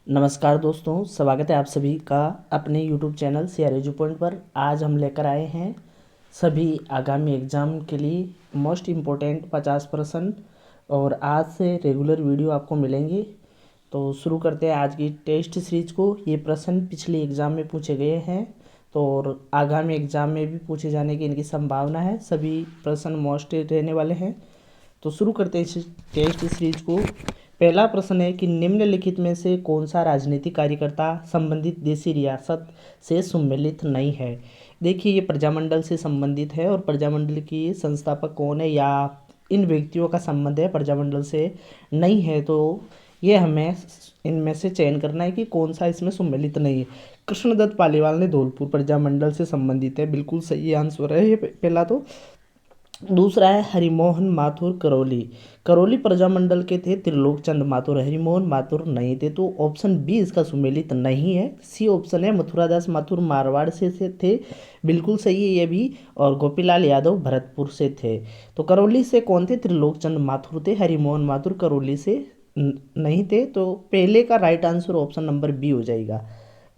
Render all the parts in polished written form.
नमस्कार दोस्तों, स्वागत है आप सभी का अपने YouTube चैनल CREJU पॉइंट पर। आज हम लेकर आए हैं सभी आगामी एग्ज़ाम के लिए मोस्ट इम्पोर्टेंट 50 प्रश्न और आज से रेगुलर वीडियो आपको मिलेंगे। तो शुरू करते हैं आज की टेस्ट सीरीज को। ये प्रश्न पिछले एग्ज़ाम में पूछे गए हैं तो और आगामी एग्ज़ाम में भी पूछे जाने की इनकी संभावना है। सभी प्रश्न मोस्ट रहने वाले हैं। तो शुरू करते हैं इस टेस्ट सीरीज को। पहला प्रश्न है कि निम्नलिखित में से कौन सा राजनीतिक कार्यकर्ता संबंधित देशी रियासत से सम्मिलित नहीं है। देखिए, ये प्रजामंडल से संबंधित है और प्रजामंडल की संस्थापक कौन है या इन व्यक्तियों का संबंध है प्रजामंडल से नहीं है, तो ये हमें इनमें से चयन करना है कि कौन सा इसमें सम्मिलित नहीं है। कृष्णदत्त पालीवाल ने धौलपुर प्रजामंडल से संबंधित है, बिल्कुल सही आंसर है ये पहला। तो दूसरा है हरिमोहन माथुर करौली। करौली प्रजामंडल के थे त्रिलोकचंद माथुर, हरिमोहन माथुर नहीं थे, तो ऑप्शन बी इसका सुमेलित नहीं है। सी ऑप्शन है मथुरादास माथुर मारवाड़ से थे, बिल्कुल सही है ये भी। और गोपीलाल यादव भरतपुर से थे। तो करौली से कौन थे? त्रिलोकचंद माथुर थे। हरिमोहन माथुर करौली से नहीं थे, तो पहले का right answer option number B हो जाएगा।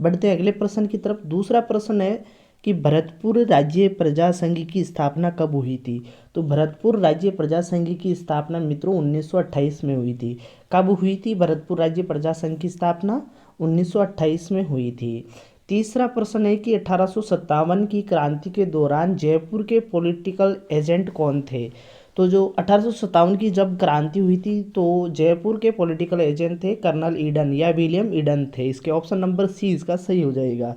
बढ़ते अगले प्रश्न की तरफ। दूसरा प्रश्न है कि भरतपुर राज्य प्रजा संघ की स्थापना कब हुई थी। तो भरतपुर राज्य प्रजा संघ की स्थापना मित्रों 1928 में हुई थी। कब हुई थी भरतपुर राज्य प्रजा संघ की स्थापना? 1928 में हुई थी। तीसरा प्रश्न है कि 1857 की क्रांति के दौरान जयपुर के पॉलिटिकल एजेंट कौन थे। तो जो 1857 की जब क्रांति हुई थी तो जयपुर के पॉलिटिकल एजेंट थे कर्नल ईडन या विलियम ईडन थे। इसके ऑप्शन नंबर सी इसका सही हो जाएगा।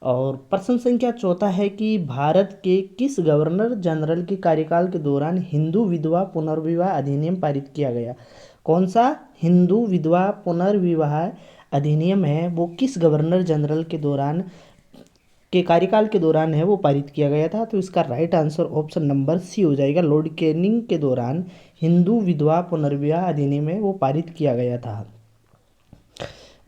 और प्रश्न संख्या चौथा है कि भारत के किस गवर्नर जनरल के कार्यकाल के दौरान हिंदू विधवा पुनर्विवाह अधिनियम पारित किया गया। कौन सा हिंदू विधवा पुनर्विवाह अधिनियम है वो किस गवर्नर जनरल के दौरान के कार्यकाल के दौरान है वो पारित किया गया था। तो इसका right answer option number C हो जाएगा। लॉर्ड कैनिंग के दौरान हिंदू विधवा पुनर्विवाह अधिनियम है वो पारित किया गया था।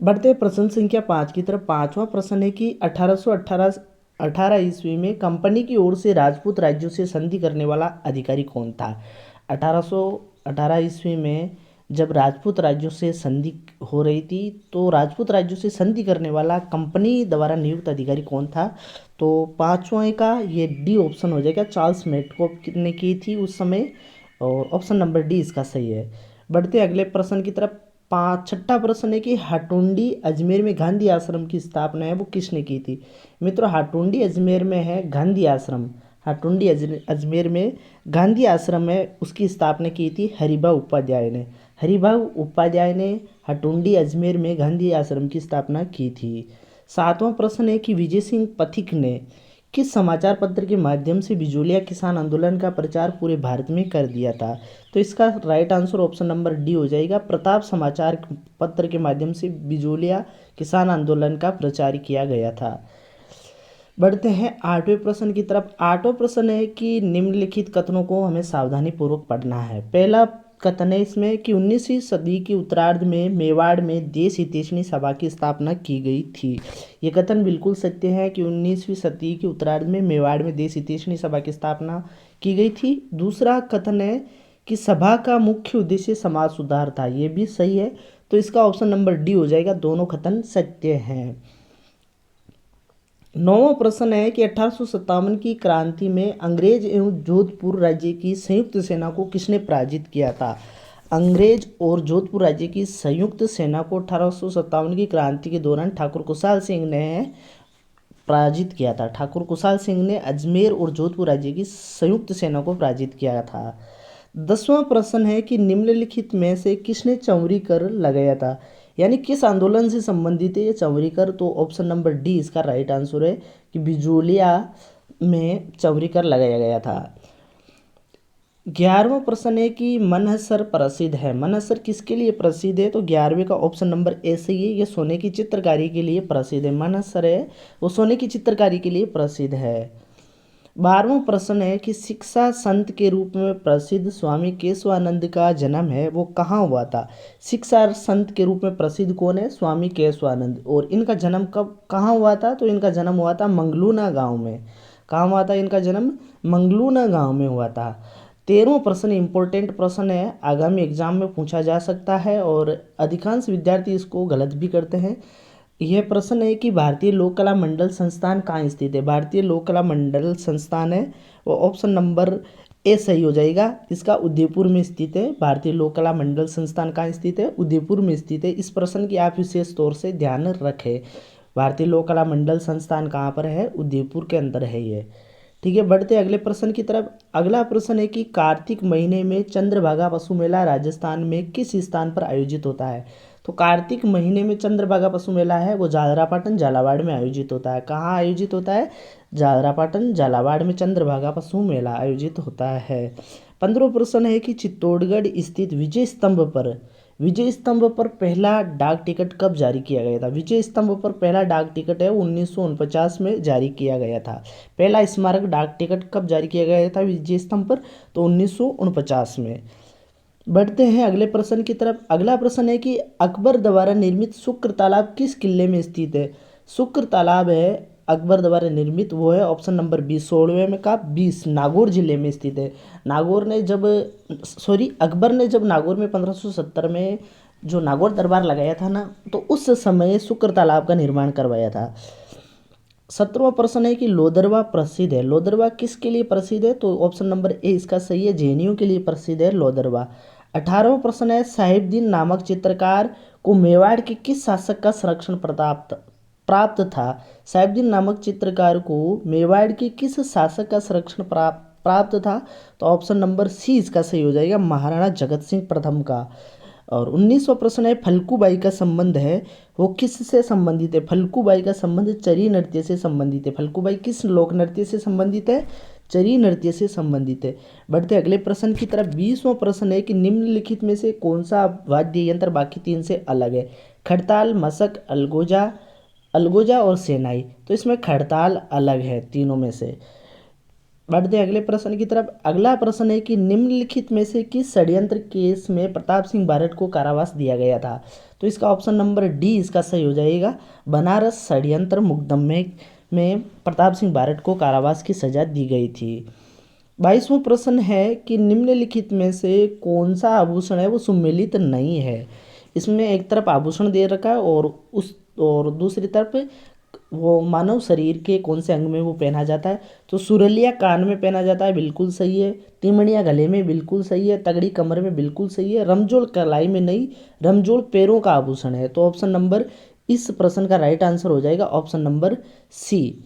बढ़ते प्रश्न संख्या 5 की तरफ। पांचवा प्रश्न है कि 1818 ईस्वी में कंपनी की ओर से राजपूत राज्यों से संधि करने वाला अधिकारी कौन था। 1818 ईस्वी में जब राजपूत राज्यों से संधि हो रही थी तो राजपूत राज्यों से संधि करने वाला कंपनी द्वारा नियुक्त अधिकारी कौन था। तो पांचवा का ये डी ऑप्शन हो जाएगा। चार्ल्स मेटकोप ने की थी उस समय और ऑप्शन नंबर डी इसका सही है। बढ़ते अगले प्रश्न की तरफ। छठा प्रश्न है कि हाटुंडी अजमेर में गांधी आश्रम की स्थापना है वो किसने की थी। मित्रों, हाटुंडी अजमेर में है गांधी आश्रम। हाटुंडी अजमेर में गांधी आश्रम है उसकी स्थापना की थी हरिभाऊ उपाध्याय ने। हरिभाऊ उपाध्याय ने हाटुंडी अजमेर में गांधी आश्रम की स्थापना की थी। सातवां प्रश्न है कि विजय सिंह पथिक ने किस समाचार पत्र के माध्यम से बिजोलिया किसान आंदोलन का प्रचार पूरे भारत में कर दिया था। तो इसका right answer option number D हो जाएगा। प्रताप समाचार पत्र के माध्यम से बिजोलिया किसान आंदोलन का प्रचार किया गया था। बढ़ते हैं आठवें प्रश्न की तरफ। आठवां प्रश्न है कि निम्नलिखित कथनों को हमें सावधानी पूर्वक पढ़ना है। पहला कथन है इसमें कि 19वीं सदी के उत्तरार्ध में मेवाड़ में देश हितैषणी सभा की स्थापना की गई थी। ये कथन बिल्कुल सत्य है कि 19वीं सदी के उत्तरार्ध में मेवाड़ में देश हितैषणी सभा की स्थापना की गई थी। दूसरा कथन है कि सभा का मुख्य उद्देश्य समाज सुधार था। ये भी सही है, तो इसका ऑप्शन नंबर डी हो जाएगा। दोनों कथन सत्य हैं। नौवां प्रश्न है कि 1857 की क्रांति में अंग्रेज एवं जोधपुर राज्य की संयुक्त सेना को किसने पराजित किया था। अंग्रेज और जोधपुर राज्य की संयुक्त सेना को 1857 की क्रांति के दौरान ठाकुर कुशाल सिंह ने पराजित किया था। ठाकुर कुशाल सिंह ने अजमेर और जोधपुर राज्य की संयुक्त सेना को पराजित किया था। 10वां प्रश्न है कि निम्नलिखित में से किसने चौरी कर लगाया था, यानी किस आंदोलन से संबंधित है ये चौरी कर। तो ऑप्शन नंबर डी इसका राइट आंसर है कि बिजोलिया में चौरी कर लगाया गया था। 11वां प्रश्न है कि मनहसर प्रसिद्ध है। मनहसर किसके लिए प्रसिद्ध है। तो 11वें का ऑप्शन नंबर ए सही है। ये सोने की चित्रकारी के लिए प्रसिद्ध है। मनहसर है वो सोने की चित्रकारी के लिए प्रसिद्ध है। 12वां प्रश्न है कि शिक्षा संत के रूप में प्रसिद्ध स्वामी केशवानंद का जन्म है वो कहाँ हुआ था। शिक्षा संत के रूप में प्रसिद्ध कौन है? स्वामी केशवानंद। और इनका जन्म कब कहाँ हुआ था। तो इनका जन्म हुआ था मंगलूना गांव में। कहाँ हुआ था इनका जन्म? मंगलूना गांव में हुआ था। 13वां प्रश्न इंपॉर्टेंट प्रश्न है, आगामी एग्जाम में पूछा जा सकता है और अधिकांश विद्यार्थी इसको गलत भी करते हैं। यह प्रश्न है कि भारतीय लोक कला मंडल संस्थान कहाँ स्थित है। भारतीय लोक कला मंडल संस्थान है वो ऑप्शन नंबर ए सही हो जाएगा। इसका उदयपुर में स्थित है। भारतीय लोक कला मंडल संस्थान कहाँ स्थित है, उदयपुर में स्थित है। इस प्रश्न की आप विशेष तौर से ध्यान रखें। भारतीय लोक कला मंडल संस्थान कहाँ पर है, उदयपुर के अंदर है ये। ठीक है, बढ़ते अगले प्रश्न की तरफ। अगला प्रश्न है कि कार्तिक महीने में चंद्रभागा पशु मेला राजस्थान में किस स्थान पर आयोजित होता है। तो कार्तिक महीने में चंद्रभागा पशु मेला है वो झालरापाटन झालावाड़ में आयोजित होता है। कहाँ आयोजित होता है, झालरापाटन झालावाड़ में चंद्रभागा पशु मेला आयोजित होता है। 15वां प्रश्न है कि चित्तौड़गढ़ स्थित विजय स्तंभ पर पहला डाक टिकट कब जारी किया गया था। विजय स्तंभ पर पहला डाक टिकट है 1949 में जारी किया गया था। पहला स्मारक डाक टिकट कब जारी किया गया था विजय स्तंभ पर, तो 1949 में। बढ़ते हैं अगले प्रश्न की तरफ। अगला प्रश्न है कि अकबर द्वारा निर्मित शुक्र तालाब किस किले में स्थित है। शुक्र तालाब है अकबर द्वारा निर्मित, वो है ऑप्शन नंबर 20, 16वें में का 20, नागौर जिले में स्थित है। अकबर ने जब नागौर में 1570 में जो नागौर दरबार लगाया था ना, तो उस समय शुक्र तालाब का निर्माण करवाया था। 17वां प्रश्न है कि लोदरवा प्रसिद्ध है। लोदरवा किसके लिए प्रसिद्ध है, तो ऑप्शन नंबर ए इसका सही है, जैनियों के लिए प्रसिद्ध है लोदरवा। 18वां प्रश्न है साहिबदीन नामक चित्रकार को मेवाड़ के किस शासक का संरक्षण प्राप्त था। साहिबदीन नामक चित्रकार को मेवाड़ के किस शासक का संरक्षण प्राप्त था, तो ऑप्शन नंबर सी इसका सही हो जाएगा, महाराणा जगत सिंह प्रथम का। और 19वां प्रश्न है फल्गुबाई का संबंध है वो किससे संबंधित है। फल्गुबाई का संबंध चरी नृत्य से संबंधित है। फल्गुबाई किस लोक नृत्य से संबंधित है, चरी नृत्य से संबंधित है। बढ़ते अगले प्रश्न की तरफ। 20वां प्रश्न है कि निम्नलिखित में से कौन सा वाद्य यंत्र बाकी तीन से अलग है। खड़ताल, मशक, अलगोजा और सेनाई। तो इसमें खड़ताल अलग है तीनों में से। बढ़ते अगले प्रश्न की तरफ। अगला प्रश्न है कि निम्नलिखित में से किस षड्यंत्र केस में प्रताप सिंह बारट को कारावास दिया गया था। तो इसका ऑप्शन नंबर डी इसका सही हो जाएगा, बनारस षड्यंत्र मुकदमे में प्रताप सिंह बारट को कारावास की सजा दी गई थी। 22वां प्रश्न है कि निम्नलिखित में से कौन सा आभूषण है वो सुमेलित नहीं है। इसमें एक तरफ आभूषण दे रखा है और दूसरी तरफ वो मानव शरीर के कौन से अंग में वो पहना जाता है। तो सुरलिया कान में पहना जाता है, बिल्कुल सही है। तिमणिया गले में, बिल्कुल सही है। तगड़ी कमर में, बिल्कुल सही है। रमजोल कलाई में नहीं, रमजोल पैरों का आभूषण है। तो ऑप्शन नंबर इस प्रश्न का राइट आंसर हो जाएगा ऑप्शन नंबर सी,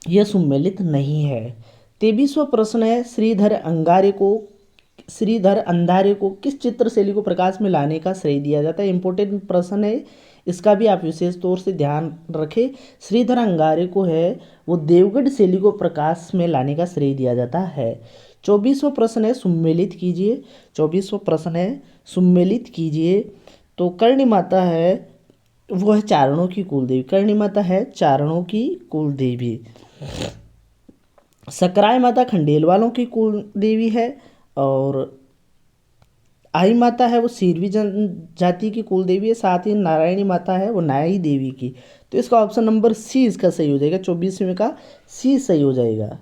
यह सुमेलित नहीं है। 23वां प्रश्न है श्रीधर अंधारे को किस चित्रशैली को प्रकाश में लाने का श्रेय दिया जाता है। इंपॉर्टेंट प्रश्न है, इसका भी आप विशेष तौर से ध्यान रखें। श्रीधर अंगारे को है वो देवगढ़ शैली को प्रकाश में लाने का श्रेय दिया जाता है। 24वां प्रश्न है सुमेलित कीजिए। 24वां प्रश्न है सुमेलित कीजिए। तो करणी माता है वो है चारणों की कुलदेवी। करणी माता है चारणों की कुलदेवी। सकराय माता खंडेल वालों की कुलदेवी है और आई माता है वो सीरवी जनजाति की कुलदेवी है। साथ ही नारायणी माता है वो नाई देवी की। तो इसका ऑप्शन नंबर सी इसका सही हो जाएगा, 24वें का सी सही हो जाएगा।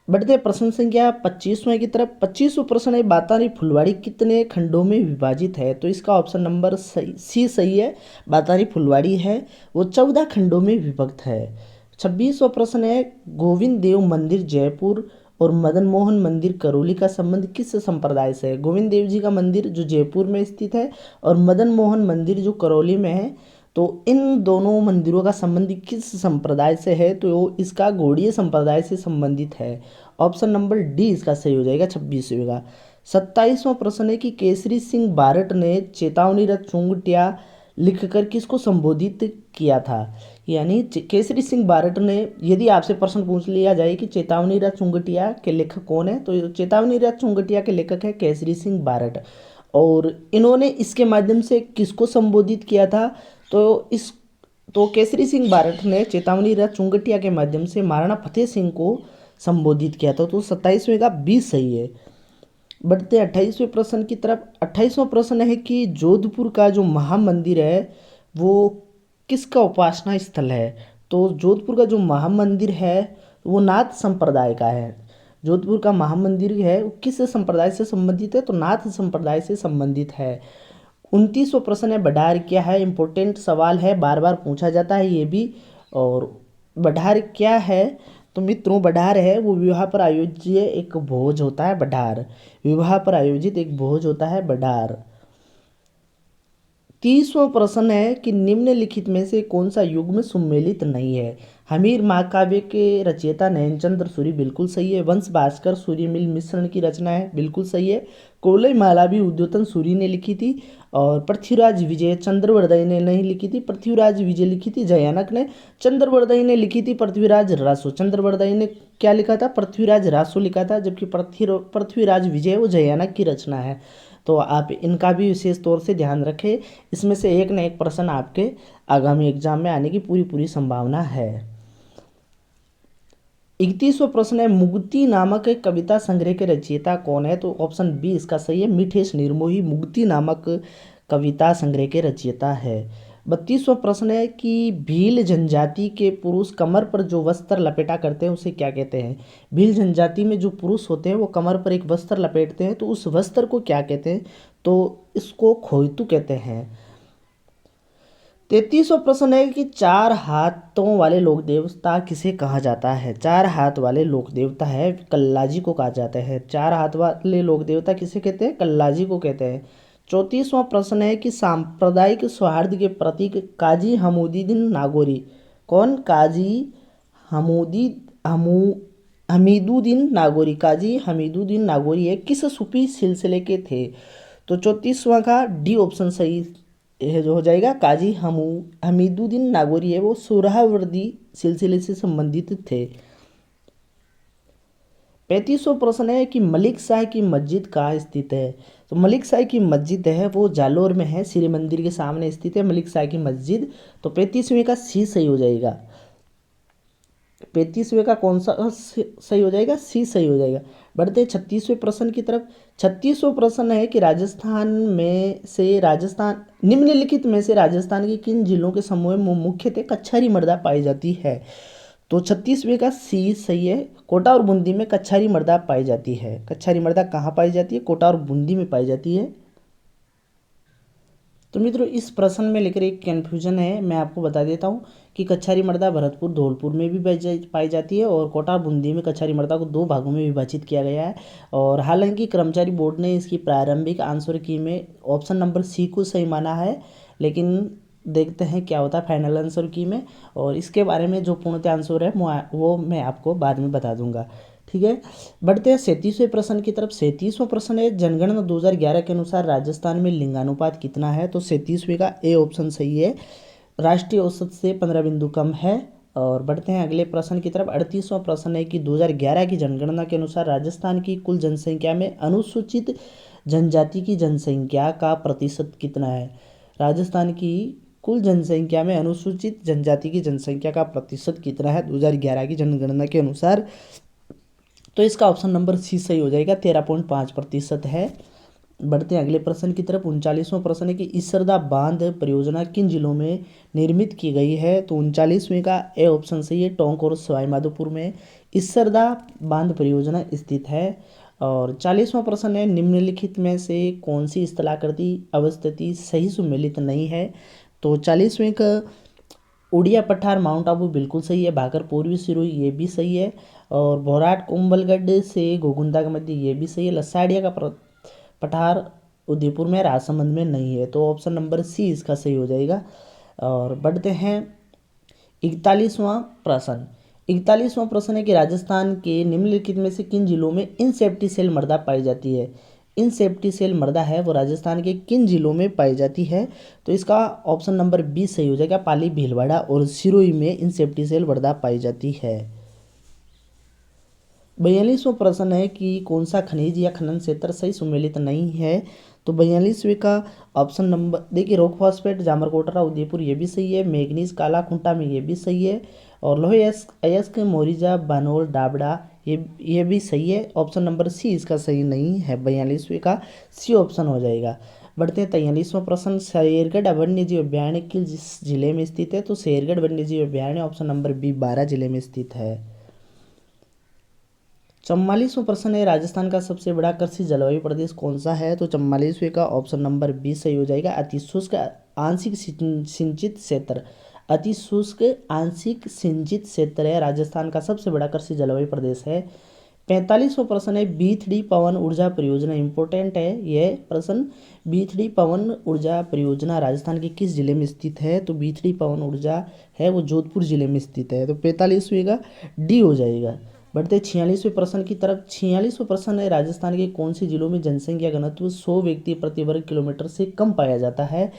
बढ़ते प्रश्न संख्या 25वें की तरफ। 25वां प्रश्न है बातारी फुलवाड़ी कितने खंडों में विभाजित है। तो इसका ऑप्शन नंबर सी सही है, बातारी फुलवाड़ी है वो 14 खंडों में विभक्त है। 26वां प्रश्न है गोविंद देव मंदिर जयपुर और मदन मोहन मंदिर करौली का संबंध किस संप्रदाय से है। गोविंद देव जी का मंदिर जो जयपुर में स्थित है और मदन मोहन मंदिर जो करौली में है, तो इन दोनों मंदिरों का संबंध किस संप्रदाय से है, तो इसका गौड़ीय संप्रदाय से संबंधित है। ऑप्शन नंबर डी इसका सही हो जाएगा 26वें का। 27वां प्रश्न है कि केसरी सिंह बारट ने चेतावनी रथ चुंगटिया लिखकर किसको संबोधित किया था। यानी केसरी सिंह बारट ने, यदि आपसे प्रश्न पूछ लिया जाए कि चेतावनी रथ चुंगटिया के लेखक कौन है, तो चेतावनी रथ चुंगटिया के लेखक है केसरी सिंह बारट। और इन्होंने इसके माध्यम से किसको संबोधित किया था, तो केसरी सिंह बारट ने चेतावनी रथ चुंगटिया के माध्यम से महाराणा फतेह सिंह को संबोधित किया था। तो 27वें का 20 सही है। बढ़ते 28वें प्रश्न की तरफ। 28वां प्रश्न है कि जोधपुर का जो महामंदिर है वो किसका उपासना स्थल है। तो जोधपुर का जो महामंदिर है वो नाथ संप्रदाय का है। जोधपुर का महामंदिर है वो किस संप्रदाय से संबंधित है? तो नाथ संप्रदाय से संबंधित है। 29वां प्रश्न है बडार क्या है? इंपॉर्टेंट सवाल है, बार बार पूछा जाता है ये भी। और बडार क्या है? तो मित्रों बडार है वो विवाह पर आयोजित एक भोज होता है बडार। विवाह पर आयोजित एक भोज होता है बडार। 30वां प्रश्न है कि निम्नलिखित में से कौन सा युग्म सुमेलित नहीं है? हमीर महाकाव्य के रचयिता नयनचंद्र सूरी, बिल्कुल सही है। वंश भास्कर सूर्यमिल मिश्रण की रचना है, बिल्कुल सही है। कोलई माला भी उद्योतन सूरी ने लिखी थी। और पृथ्वीराज विजय चंद्रवर्दई ने नहीं लिखी थी, पृथ्वीराज विजय लिखी थी जयानक ने। चंद्रवर्दई ने लिखी थी पृथ्वीराज रासो। चंद्रवर्दई ने क्या लिखा था? पृथ्वीराज रासो लिखा था, जबकि पृथ्वीराज विजय वो जयानक की रचना है। तो आप इनका भी विशेष तौर से ध्यान रखें। इसमें से एक न एक प्रश्न आपके आगामी एग्जाम में आने की पूरी पूरी संभावना है। 31वां प्रश्न है मुक्ति नामक एक कविता संग्रह के रचयिता कौन है? तो ऑप्शन बी इसका सही है, मिठेश निर्मोही मुक्ति नामक कविता संग्रह के रचयिता है। 32वां प्रश्न है कि भील जनजाति के पुरुष कमर पर जो वस्त्र लपेटा करते हैं उसे क्या कहते हैं? भील जनजाति में जो पुरुष होते हैं वो कमर पर एक वस्त्र लपेटते हैं, तो उस वस्त्र को क्या कहते हैं? तो इसको खोइतू कहते हैं। 33वां प्रश्न है कि चार हाथों वाले लोक देवता किसे कहा जाता है? चार हाथ वाले लोक देवता है कल्लाजी को कहा जाता है। चार हाथ वाले लोक देवता किसे कहते हैं? कल्लाजी को कहते हैं। 34वां प्रश्न है कि सांप्रदायिक सौहार्द के प्रतीक काजी हमीदुद्दीन नागौरी कौन? काजी हमूदी हमू हमीदुद्दीन नागौरी, काजी हमीदुद्दीन नागौरी है किस सूफी सिलसिले के थे? तो 34वां का डी ऑप्शन सही है जो हो जाएगा। काजी हमीदुद्दीन नागौरी है वो सुहरावर्दी सिलसिले से संबंधित थे। 35वां प्रश्न है कि मलिक शाह की मस्जिद कहाँ स्थित है? तो मलिक शाह की मस्जिद है वो जालोर में है, श्री मंदिर के सामने स्थित है मलिक शाह की मस्जिद। तो 35वें का सी सही हो जाएगा। 35वें का कौन सा सही हो जाएगा? सी सही हो जाएगा। बढ़ते 36वें प्रश्न की तरफ। 36वां प्रश्न है कि राजस्थान निम्नलिखित में से राजस्थान के किन जिलों के समूह में मुख्यतः कच्छारी मृदा पाई जाती है? तो 36वें का सी सही है। कोटा और बूंदी में कच्छारी मृदा पाई जाती है। कच्छारी मृदा कहाँ पाई जाती है? कोटा और बूंदी में पाई जाती है। तो मित्रों इस प्रश्न में लेकर एक कन्फ्यूजन है, मैं आपको बता देता हूँ कि कच्छारी मृदा भरतपुर धौलपुर में भी पाई जाती है और कोटा बूंदी में कच्छारी मृदा को दो भागों में विभाजित किया गया है। और हालांकि कर्मचारी बोर्ड ने इसकी प्रारंभिक आंसर की में ऑप्शन नंबर सी को सही माना है, लेकिन देखते हैं क्या होता है फाइनल आंसर की में। और इसके बारे में जो पूर्णतः आंसर है वो मैं आपको बाद में बता दूंगा, ठीक है। बढ़ते हैं 37वें प्रश्न की तरफ। 37वां प्रश्न है जनगणना 2011 के अनुसार राजस्थान में लिंगानुपात कितना है? तो 37वें का ए ऑप्शन सही है, राष्ट्रीय औसत से 15 बिंदु कम है। और बढ़ते हैं अगले प्रश्न की तरफ। 38वां प्रश्न है कि 2011 की जनगणना के अनुसार राजस्थान की कुल जनसंख्या में अनुसूचित जनजाति की जनसंख्या का प्रतिशत कितना है? राजस्थान की कुल जनसंख्या में अनुसूचित जनजाति की जनसंख्या का प्रतिशत कितना है 2011 की जनगणना के अनुसार? तो इसका ऑप्शन नंबर सी सही हो जाएगा, 13.5% है। बढ़ते हैं अगले प्रश्न की तरफ। 39वां प्रश्न है कि इसरदा बांध परियोजना किन जिलों में निर्मित की गई है? तो 39वें का ए ऑप्शन सही है, टोंक और सवाई माधोपुर में इसरदा बांध परियोजना स्थित है। और 40वां प्रश्न है निम्नलिखित में से कौन सी स्थलाकृति अवस्थिति सही सुमेलित नहीं है? तो 40वें का उड़िया पठार माउंट आबू बिल्कुल सही है। भाकर पूर्वी सिरोही ये भी सही है। और भोराट कुंभलगढ़ से गोगुंदा के मध्य ये भी सही है। लसाड़िया का पठार उदयपुर में राजसमंद में नहीं है, तो ऑप्शन नंबर सी इसका सही हो जाएगा। और बढ़ते हैं 41वां प्रश्न। 41वां प्रश्न है कि राजस्थान के निम्नलिखित में से किन जिलों में इनसेप्टी सेल मृदा पाई जाती है? इनसेप्टी सेल मृदा है वो राजस्थान के किन जिलों में पाई जाती है? तो इसका ऑप्शन नंबर बी सही हो जाएगा, पाली भीलवाड़ा और सिरोही में इनसेप्टी सेल मृदा पाई जाती है। 42वां प्रश्न है कि कौन सा खनिज या खनन क्षेत्र सही सुमेलित नहीं है? तो 42वें का ऑप्शन नंबर देखिए, रॉक फॉस्फेट जामरकोटरा उदयपुर ये भी सही है। मैग्नीज काला खूंटा में ये भी सही है। और लोहे अयस्क मोरिजा बानोल डाबड़ा ये भी सही है। ऑप्शन नंबर सी इसका सही नहीं है, 42वें का सी ऑप्शन हो जाएगा। बढ़ते हैं 43वां प्रश्न। शेरगढ़ वन्यजीव अभ्यारण्य किस जिले में स्थित है? तो शेरगढ़ वन्यजीव अभ्यारण्य ऑप्शन नंबर बी 12 जिले में स्थित है। 44वां प्रश्न है, राजस्थान का सबसे बड़ा कृषि जलवायु प्रदेश कौन सा है? तो 44वें का ऑप्शन नंबर 20 सही हो जाएगा। अति शुष्क आंशिक सिंचित क्षेत्र, अति शुष्क आंशिक सिंचित क्षेत्र है राजस्थान का सबसे बड़ा कृषि जलवायु प्रदेश है। 45वां प्रश्न है, B3 पवन ऊर्जा परियोजना इंपॉर्टेंट है यह प्रश्न। B3 पवन ऊर्जा परियोजना राजस्थान के किस जिले में स्थित है? तो B3 पवन ऊर्जा है वो जोधपुर जिले में स्थित है। तो 45वें का डी हो जाएगा। बढ़ते 46वें प्रश्न की तरफ। 46वां प्रश्न है, राजस्थान के कौन से जिलों में जनसंख्या घनत्व 100 व्यक्ति प्रति वर्ग किलोमीटर से कम पाया जाता है?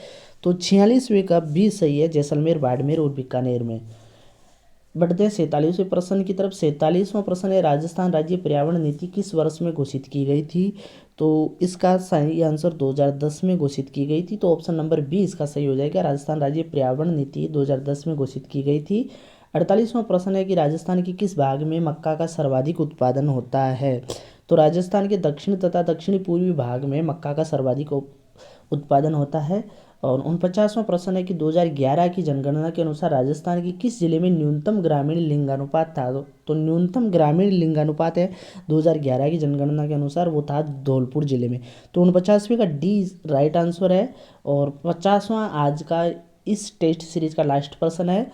तो 46वें का भी सही है, जैसलमेर, बाड़मेर और बीकानेर में। बढ़ते हैं 47वें प्रश्न की तरफ। 47वां प्रश्न है, राजस्थान राज्य पर्यावरण नीति किस वर्ष में घोषित की गई थी? तो इसका सही आंसर 2010 में घोषित की गई थी। तो ऑप्शन नंबर बी इसका सही हो जाएगा, राजस्थान राज्य पर्यावरण नीति 2010 में घोषित की गई थी। 48वां प्रश्न है कि राजस्थान के किस भाग में मक्का का सर्वाधिक उत्पादन होता है? तो राजस्थान के दक्षिण तथा दक्षिणी पूर्वी भाग में मक्का का सर्वाधिक उत्पादन होता है। और 49वां प्रश्न है कि 2011 की जनगणना के अनुसार राजस्थान के किस जिले में न्यूनतम ग्रामीण लिंगानुपात था? तो न्यूनतम ग्रामीण लिंगानुपात है 2011 की जनगणना के अनुसार वो था धौलपुर जिले में। तो 49वें का डी राइट आंसर है। और 50वां आज का इस टेस्ट सीरीज का लास्ट प्रश्न है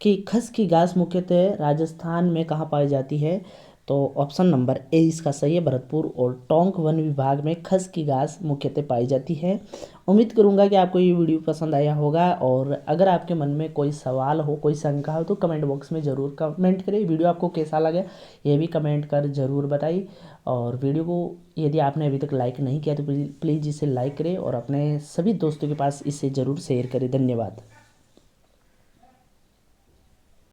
कि खस की घास मुख्यतः राजस्थान में कहाँ पाई जाती है? तो ऑप्शन नंबर ए इसका सही है, भरतपुर और टोंक वन विभाग में खस की घास मुख्यतः पाई जाती है। उम्मीद करूंगा कि आपको ये वीडियो पसंद आया होगा, और अगर आपके मन में कोई सवाल हो, कोई शंका हो, तो कमेंट बॉक्स में ज़रूर कमेंट करें। वीडियो आपको कैसा लगे ये भी कमेंट कर ज़रूर बताइए। और वीडियो को यदि आपने अभी तक लाइक नहीं किया तो प्लीज़ इसे लाइक करें और अपने सभी दोस्तों के पास इसे ज़रूर शेयर करें। धन्यवाद।